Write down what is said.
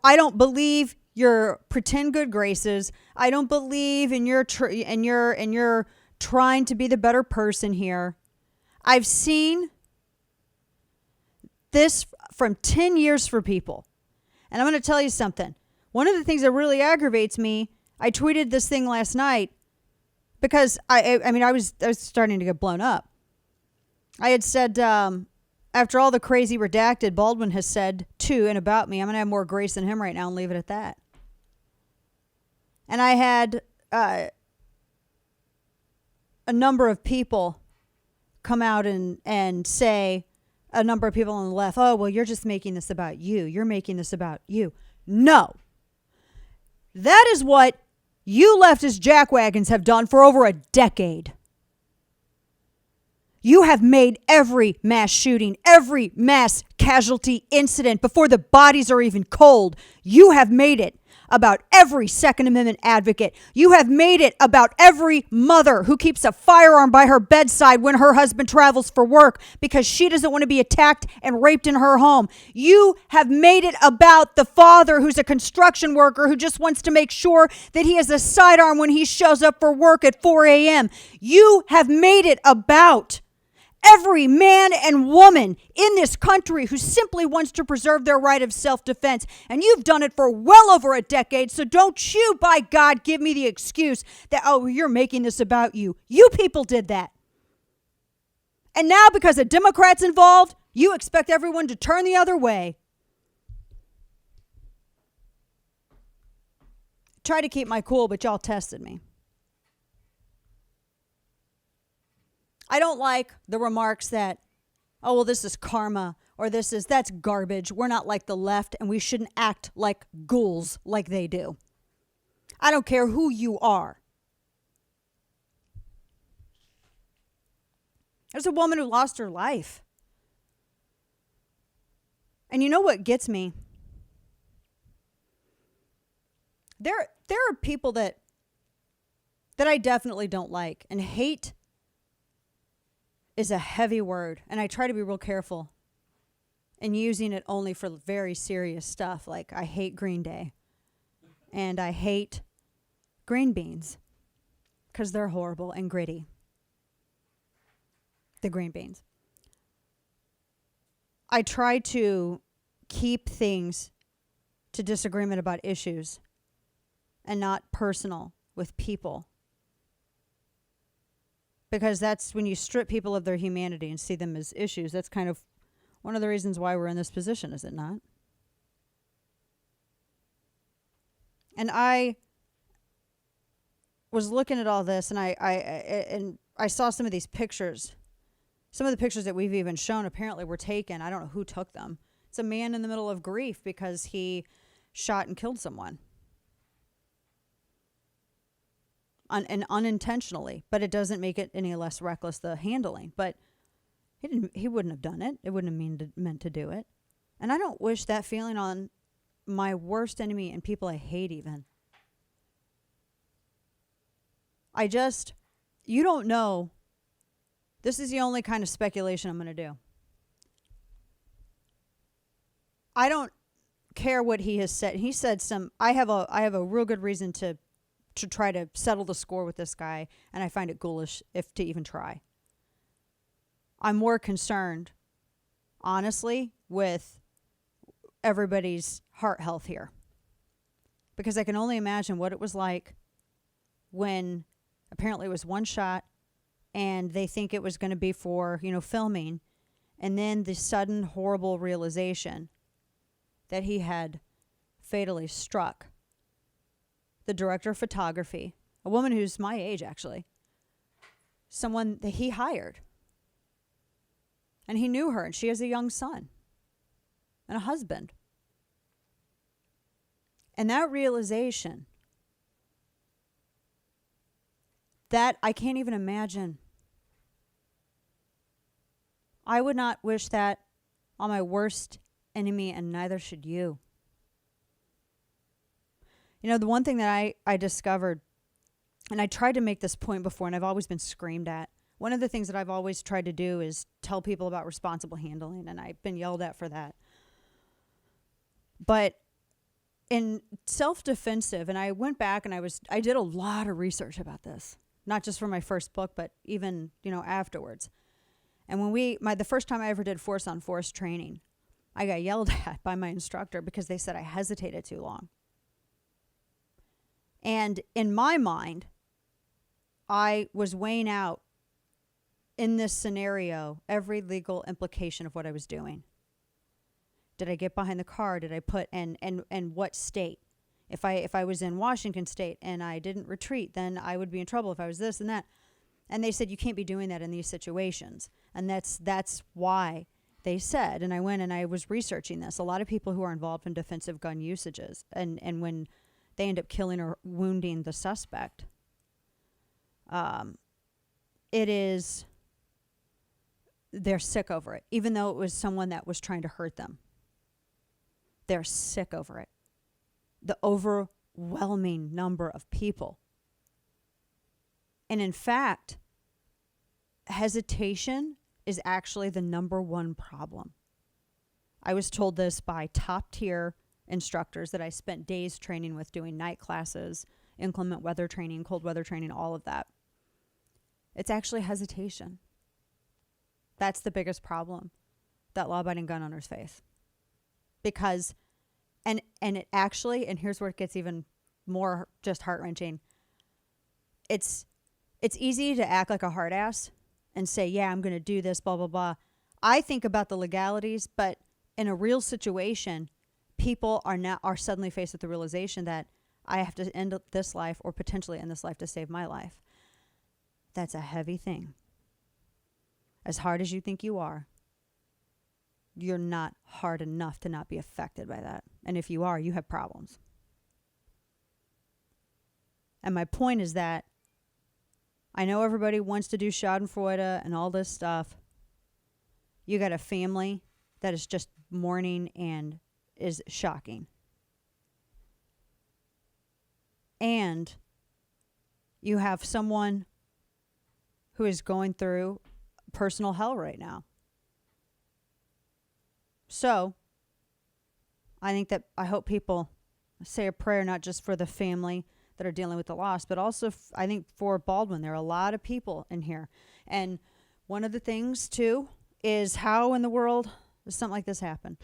I don't believe your pretend good graces. I don't believe in your trying to be the better person here. I've seen this from 10 years for people. And I'm going to tell you something. One of the things that really aggravates me, I tweeted this thing last night because I was starting to get blown up. I had said, after all the crazy redacted Baldwin has said to and about me, I'm going to have more grace than him right now and leave it at that. And I had a number of people come out and say, a number of people on the left, oh, well, you're just making this about you. You're making this about you. No. That is what you leftist jackwagons have done for over a decade. You have made every mass shooting, every mass casualty incident before the bodies are even cold. You have made it about every Second Amendment advocate. You have made it about every mother who keeps a firearm by her bedside when her husband travels for work because she doesn't want to be attacked and raped in her home. You have made it about the father who's a construction worker who just wants to make sure that he has a sidearm when he shows up for work at 4 a.m. You have made it about every man and woman in this country who simply wants to preserve their right of self-defense. And you've done it for well over a decade. So don't you, by God, give me the excuse that, oh, you're making this about you. You people did that. And now because a Democrat's involved, you expect everyone to turn the other way. Try to keep my cool, but y'all tested me. I don't like the remarks that, oh, well, this is karma or that's garbage. We're not like the left and we shouldn't act like ghouls like they do. I don't care who you are. There's a woman who lost her life. And you know what gets me? There are people that I definitely don't like, and hate is a heavy word, and I try to be real careful in using it only for very serious stuff. Like, I hate Green Day, and I hate green beans because they're horrible and gritty. The green beans. I try to keep things to disagreement about issues and not personal with people. Because that's when you strip people of their humanity and see them as issues. That's kind of one of the reasons why we're in this position, is it not? And I was looking at all this, and I saw some of these pictures. Some of the pictures that we've even shown apparently were taken. I don't know who took them. It's a man in the middle of grief because he shot and killed someone. And unintentionally, but it doesn't make it any less reckless, the handling. But he wouldn't have done it. It wouldn't have meant to do it. And I don't wish that feeling on my worst enemy and people I hate even. You don't know. This is the only kind of speculation I'm going to do. I don't care what he has said. He said I have a real good reason to try to settle the score with this guy, and I find it ghoulish if to even try. I'm more concerned, honestly, with everybody's heart health here. Because I can only imagine what it was like when apparently it was one shot and they think it was going to be for, filming, and then the sudden horrible realization that he had fatally struck the director of photography, a woman who's my age, actually, someone that he hired. And he knew her, and she has a young son and a husband. And that realization, that I can't even imagine. I would not wish that on my worst enemy, and neither should you. The one thing that I discovered, and I tried to make this point before, and I've always been screamed at. One of the things that I've always tried to do is tell people about responsible handling, and I've been yelled at for that. But in self-defensive, and I went back and I did a lot of research about this, not just for my first book, but even, afterwards. And when the first time I ever did force on force training, I got yelled at by my instructor because they said I hesitated too long. And in my mind, I was weighing out in this scenario every legal implication of what I was doing. Did I get behind the car? Did I put and what state? If I was in Washington State and I didn't retreat, then I would be in trouble if I was this and that. And they said you can't be doing that in these situations. And that's why they said, and I went and I was researching this. A lot of people who are involved in defensive gun usages and when they end up killing or wounding the suspect, they're sick over it, even though it was someone that was trying to hurt them. They're sick over it. The overwhelming number of people. And in fact, hesitation is actually the number one problem. I was told this by top tier instructors that I spent days training with, doing night classes, inclement weather training, cold weather training, all of that. It's actually hesitation. That's the biggest problem that law-abiding gun owners face. Because, and it actually, and here's where it gets even more just heart-wrenching. It's easy to act like a hard ass and say, yeah, I'm going to do this, blah, blah, blah. I think about the legalities, but in a real situation, people are suddenly faced with the realization that I have to end this life or potentially end this life to save my life. That's a heavy thing. As hard as you think you are, you're not hard enough to not be affected by that. And if you are, you have problems. And my point is that I know everybody wants to do Schadenfreude and all this stuff. You got a family that is just mourning and is shocking. And you have someone who is going through personal hell right now. So, I hope people say a prayer not just for the family that are dealing with the loss, but also I think for Baldwin. There are a lot of people in here. And one of the things too is how in the world does something like this happen?